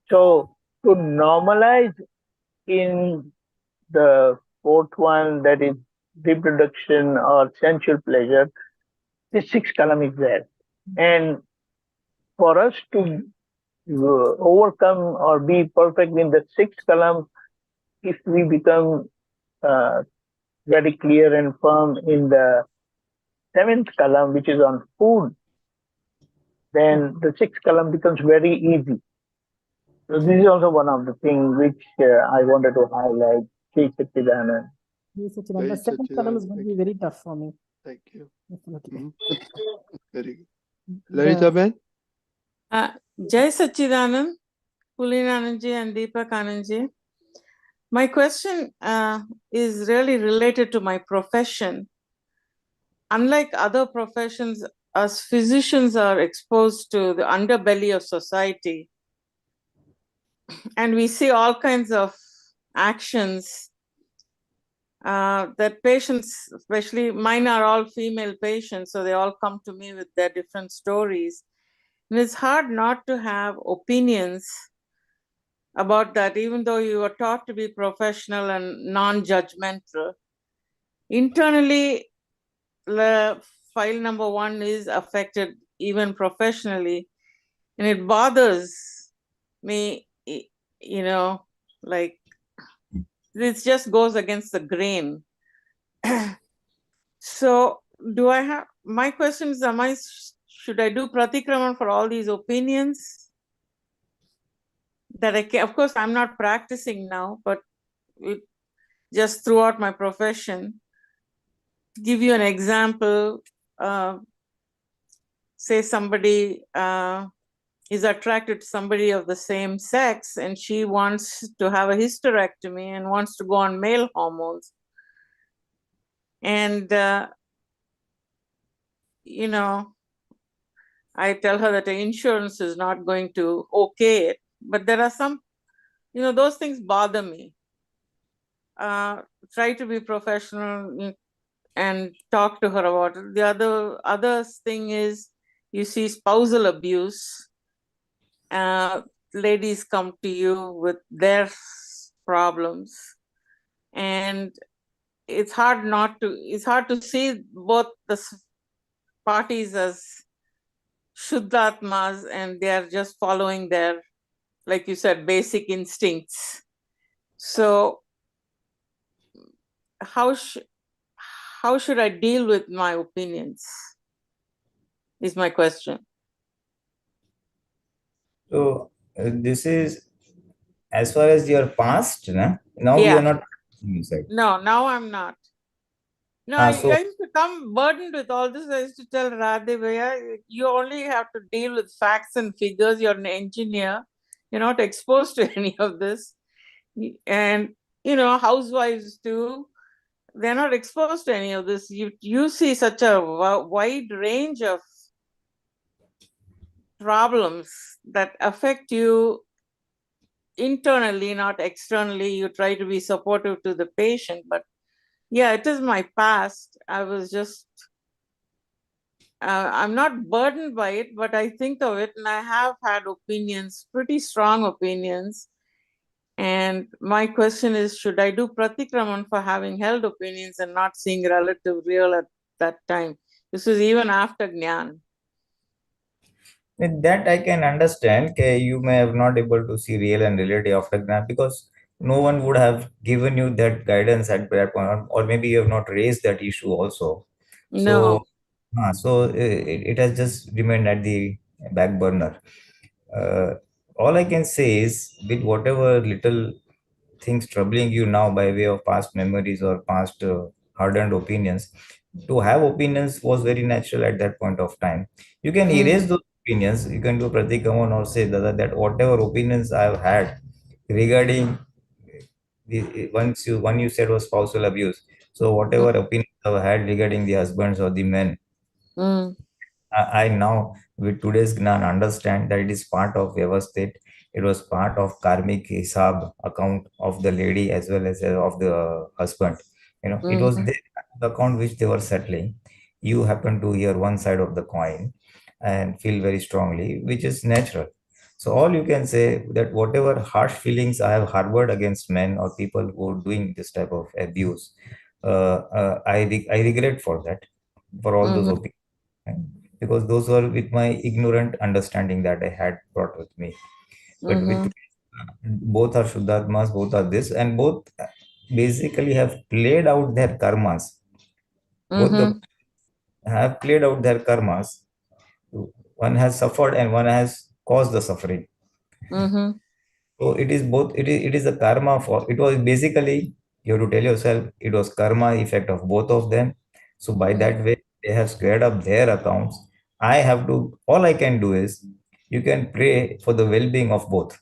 So to normalize in the 4th one, that is reproduction or sensual pleasure, the 6th Kalam is there. And for us to overcome or be perfect in the 6th Kalam, if we become very clear and firm in the 7th Kalam, which is on food, then the 6th Kalam becomes very easy. So this is also one of the things which I wanted to highlight. Sri Satchidanand. Yes, Satchidanand. The second Kalam is going to be very tough for me. Thank you. Definitely. Very good. Larita Ben? Jai Satchidanand, Pulinanandji and Deepakanandji. My question is really related to my profession. Unlike other professions, us physicians are exposed to the underbelly of society. And we see all kinds of actions that patients, especially mine are all female patients, so they all come to me with their different stories. And it's hard not to have opinions about that, even though you are taught to be professional and non-judgmental. Internally, the file number 1 is affected even professionally, and it bothers me, like this just goes against the grain. So my question is, should I do Pratikraman for all these opinions? that I can, of course, I'm not practicing now, but just throughout my profession. To give you an example, say somebody is attracted to somebody of the same sex and she wants to have a hysterectomy and wants to go on male hormones. And, you know, I tell her that the insurance is not going to okay it, but there are some, you know, those things bother me. Try to be professional and talk to her about it. The other thing is, you see spousal abuse. Ladies come to you with their problems, and it's hard to see both the parties as Shuddhatmas, and they are just following their, like you said, basic instincts. So how should I deal with my opinions is my question. So this is as far as your past, na? Now you are not. You said. No, now I'm not. No, I used to come burdened with all this. I used to tell Radhe, Bhaiya, you only have to deal with facts and figures. You're an engineer. You're not exposed to any of this. And, you know, housewives too, they're not exposed to any of this. You see such a wide range of problems that affect you internally, not externally. You try to be supportive to the patient, but yeah, it is my past. I was just, I'm not burdened by it, but I think of it and I have had opinions, pretty strong opinions. And my question is, should I do Pratikraman for having held opinions and not seeing relative real at that time? This was even after Gnan. That I can understand. You may have not able to see real and relative after Gnan because no one would have given you that guidance at that point, or maybe you have not raised that issue also. No. So it has just remained at the back burner. All I can say is, with whatever little things troubling you now by way of past memories or past hardened opinions, to have opinions was very natural at that point of time. You can erase those opinions. You can do Pratikraman or say that whatever opinions I have had regarding one you said was spousal abuse. So whatever opinions I've had regarding the husbands or the men, I now with today's Gnan understand that it is part of Vyavasthit. It was part of karmic hisab account of the lady as well as of the husband. You know, it was the account which they were settling. You happen to hear one side of the coin and feel very strongly, which is natural. So all you can say that whatever harsh feelings I have harbored against men or people who are doing this type of abuse, I regret for that, for all those opinions, because those were with my ignorant understanding that I had brought with me. But with both are Shuddhatmas, both are this, and both basically have played out their karmas. Both the have played out their karmas. One has suffered and one has caused the suffering. So it is both. It is a karma for. It was basically, you have to tell yourself it was karma effect of both of them. So by that way they have squared up their accounts. I have to. All I can do is you can pray for the well-being of both.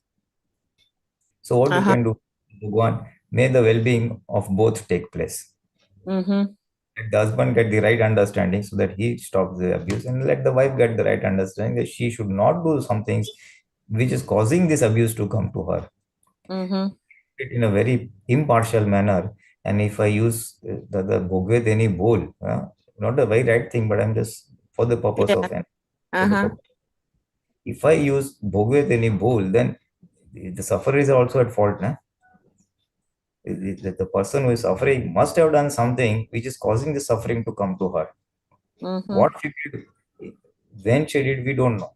So what you can do, Bhagwan, may the well-being of both take place. Let the husband get the right understanding so that he stops the abuse, and let the wife get the right understanding that she should not do some things which is causing this abuse to come to her. It in a very impartial manner. And if I use the Bhogvet any bowl, not the very right thing, but I'm just for the purpose of if I use Bhogvet any bowl, then the sufferer is also at fault. The person who is suffering must have done something which is causing the suffering to come to her. What she did, when she did, we don't know.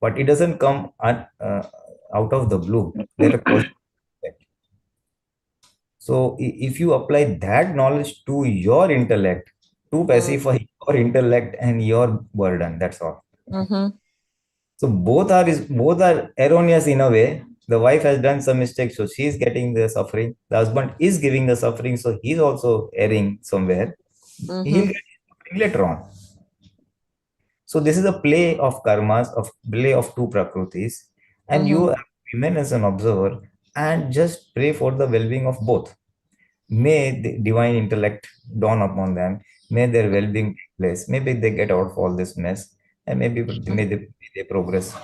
But it doesn't come out of the blue. There are causes. So if you apply that knowledge to your intellect, to pacify your intellect and your burden, that's all. So both are erroneous in a way, The wife has done some mistake, so she is getting the suffering. The husband is giving the suffering, so he's also erring somewhere. He'll get suffering later on. So this is a play of karmas, of play of two prakrutis, and you remain as an observer and just pray for the well-being of both. May the divine intellect dawn upon them. May their well-being take place. Maybe they get out of all this mess, and maybe may they progress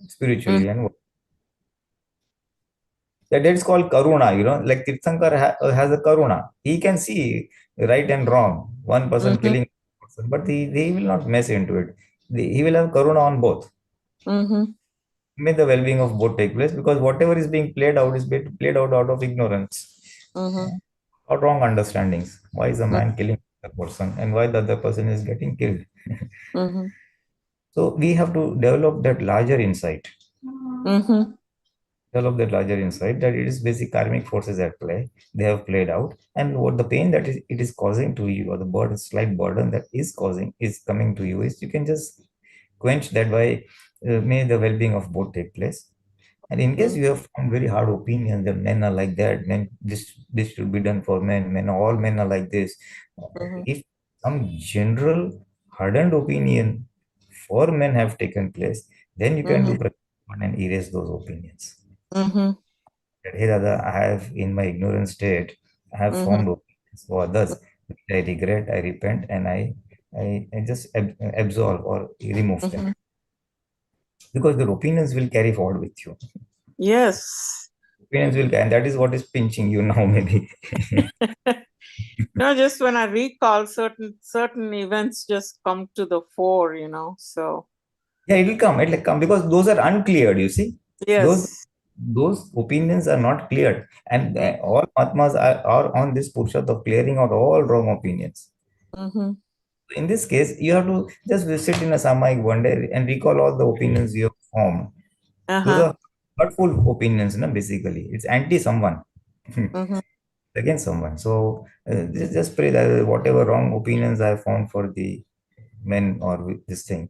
spiritually. And that is called karuna. Like Tirthankar has a karuna. He can see right and wrong. One person killing, person, but he will not mess into it. He will have karuna on both. May the well-being of both take place, because whatever is being played out is being played out of ignorance or wrong understandings. Why is a man killing the person and why the other person is getting killed? So we have to develop that larger insight. Develop that larger insight that it is basic karmic forces at play. They have played out, and what the pain that it is causing to you, or the burden, slight burden that is coming to you, is you can just quench that by may the well-being of both take place. And in case you have found very hard opinions that men are like that, men this should be done for men, all men are like this. If some general hardened opinion for men have taken place, then you can do Pratikraman and erase those opinions. That, hey Dada, I have in my ignorant state, I have formed opinions for others. I regret, I repent, and I just absolve or remove them. Because the opinions will carry forward with you. Yes. Opinions will, and that is what is pinching you now, maybe. No, just when I recall certain events just come to the fore, so. Yeah, it'll come because those are uncleared, you see. Yes. Those opinions are not cleared. And all mahatmas are on this purshat of clearing out all wrong opinions. In this case, you have to just sit in a samayik one day and recall all the opinions you have formed. Those are hurtful opinions, basically. It's anti someone. Against someone. So just pray that whatever wrong opinions I found for the men or with this thing,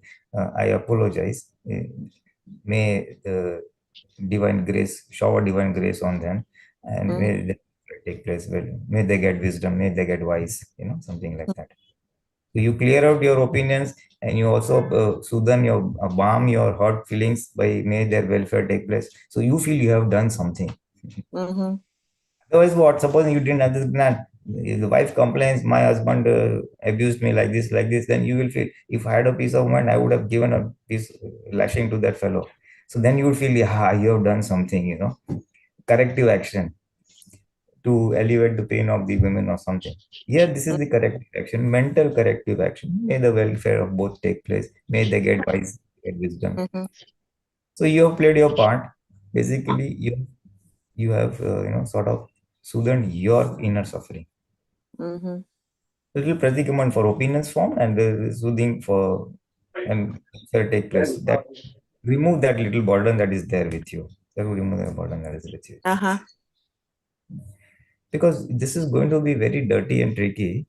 I apologize. May the divine grace, shower divine grace on them, and may they take place well. May they get wisdom, may they get wise, something like that. So you clear out your opinions, and you also soothe your balm your hurt feelings by may their welfare take place. So you feel you have done something. Otherwise, what? Suppose you didn't have this gnan. The wife complains, my husband abused me like this, then you will feel, if I had a peace of mind, I would have given a piece lashing to that fellow. So then you would feel, yeah, you have done something, corrective action to alleviate the pain of the women or something. Yeah, this is the corrective action, mental corrective action. May the welfare of both take place. May they get wise, get wisdom. So you have played your part. Basically, you have sort of soothed your inner suffering. Little Pratikraman for opinions formed and soothing for and take place. That remove that little burden that is there with you. That will remove the burden that is with you. Because this is going to be very dirty and tricky.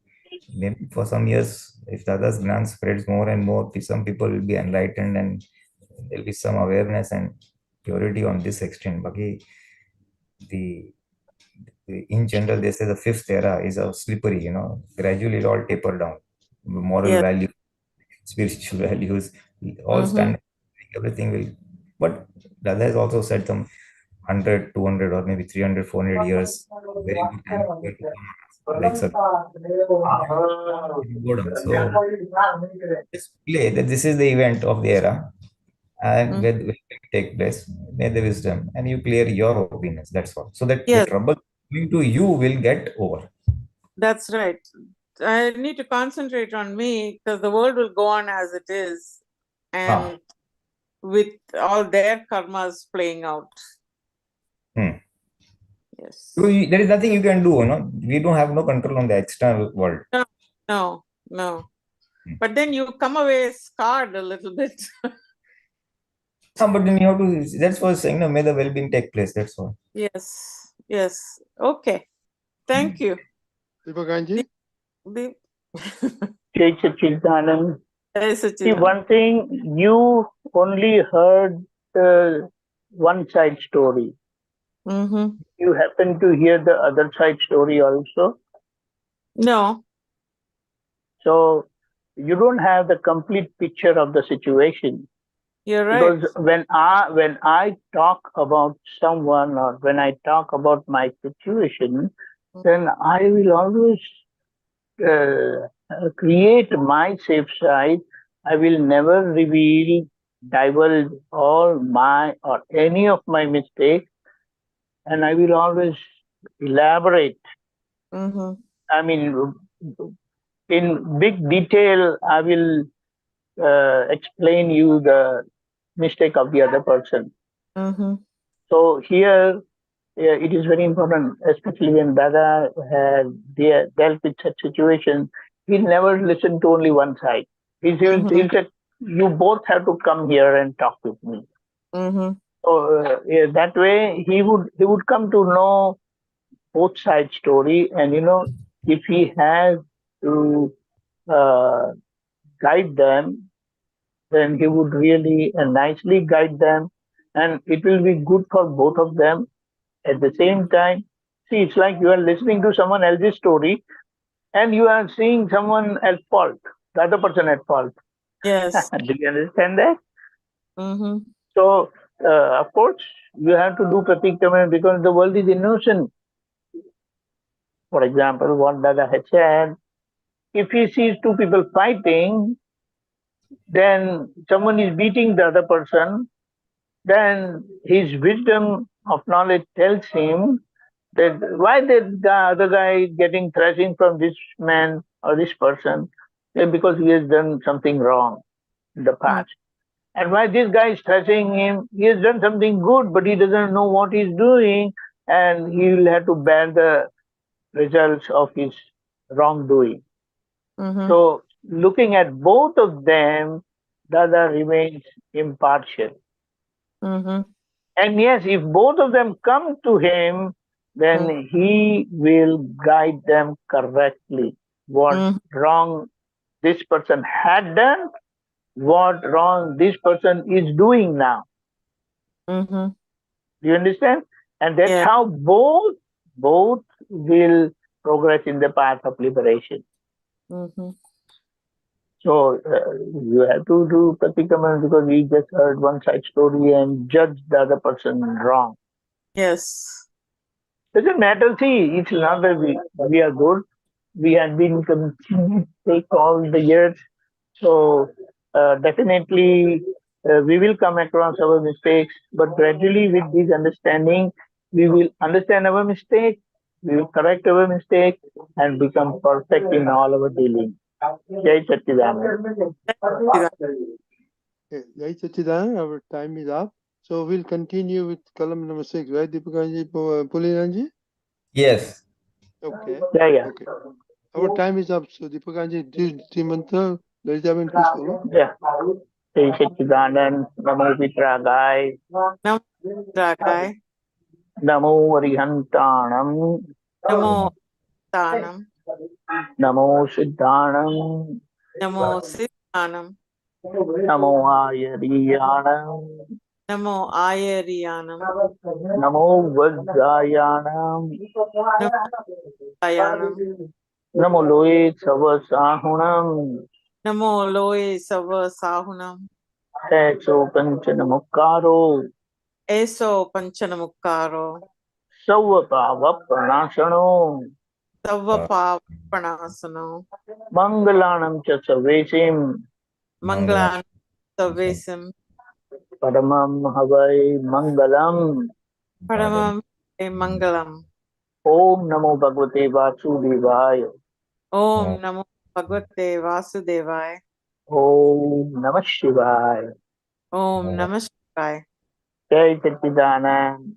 Maybe for some years, if Dada's Gnan spreads more and more, some people will be enlightened and there will be some awareness and purity on this extent. But in general, they say the fifth era is a slippery, gradually it all taper down. Moral values, spiritual values, all stand, everything will. But Dada has also said some 100, 200, or maybe 300, 400 years, very good time. Like so just play that this is the event of the era and where will take place. May the wisdom and you clear your opinions. That's all. So that the trouble coming to you will get over. That's right. I need to concentrate on me because the world will go on as it is, and with all their karmas playing out. Yes. So there is nothing you can do. We don't have no control on the external world. No. But then you come away scarred a little bit. But then you have to. That's what I'm saying. May the well-being take place. That's all. Yes. Okay. Thank you. Deepakanandji? Jai Satchidanand. Jai See, Satchidanand. one thing, you only heard one side story. Mm-hmm. You happen to hear the other side story also. No, So you don't have the complete picture of the situation. you're right. Because when I talk about someone or when I talk about my situation, then I will always create my safe side. I will never reveal, divulge all my or any of my mistakes, and I will always elaborate. Mm-hmm. I mean, in big detail, I will explain you the mistake of the other person. Mm-hmm. So here, it is very important, especially when Dada had dealt with such situations. He never listened to only one side. He'll say, "You both have to come here and talk with me." Mm-hmm. So that way, he would come to know both sides' story, and if he has to uh, guide them, then he would really nicely guide them, and it will be good for both of them. At the same time, see, it's like you are listening to someone else's story and you are seeing someone at fault, the other person at fault. Yes. Do you understand that? Mm-hmm. So, of course, you have to do Pratikraman because the world is innocent. For example, what Dada had said, if he sees two people fighting, then someone is beating the other person, then his wisdom of knowledge tells him that why the other guy is getting thrashing from this man or this person? Because he has done something wrong in the past. And why this guy is thrashing him? He has done something good, but he doesn't know what he's doing, and he will have to bear the results of his wrongdoing. Mm-hmm. So, looking at both of them, Dada remains impartial. Mm-hmm. And yes, if both of them come to him, then he will guide them correctly. What wrong this person had done, what wrong this person is doing now. Mm-hmm. Do you understand? And that's Yeah. how both will progress in the path of liberation. Mm-hmm. So you have to do Pratikraman because we just heard one side story and judge the other person wrong. Yes. Doesn't matter. See, it's not that we are good. We have been continuing take all the years. So definitely we will come across our mistakes, but gradually with this understanding, we will understand our mistake, we will correct our mistake, and become perfect in all our dealing. Jai Satchidanand. Okay, Jai Sachidanand, our time is up. So we'll continue with column number 6, right, Deepakanandji Pulinanandji? Yes. Okay. Yeah. Okay. Our time is up. So Deepakanandji, do the mantra. Lalitabhen, please follow. Yeah. Jai Satchidanand, Namo Vitragai, Namo Dragai. Namo Varihantanam, Namo Tanam. Namo Siddhanam, Namo Siddhanam. Namo Ayariyanam, Namo Ayariyanam. Namo Vajrayanam, Namo Dayanam. Namo Loe Savasahunam, Namo Loe Sava Sahunam. Ekso Panchanamukaro, Eso Panchanamukkaro. Savapava Pranashano, Savva Pavanasano. Mangalanam Cha Savesim, Mangalan Savesim. Paramam Havai Mangalam, Paramam Mangalam. Om Namo Bhagavate Vasudevaya, Om Namo Bhagavate Vasudevaya. Om Namah Shivaya, Om Namah Shivaya. Jai Satchidanand.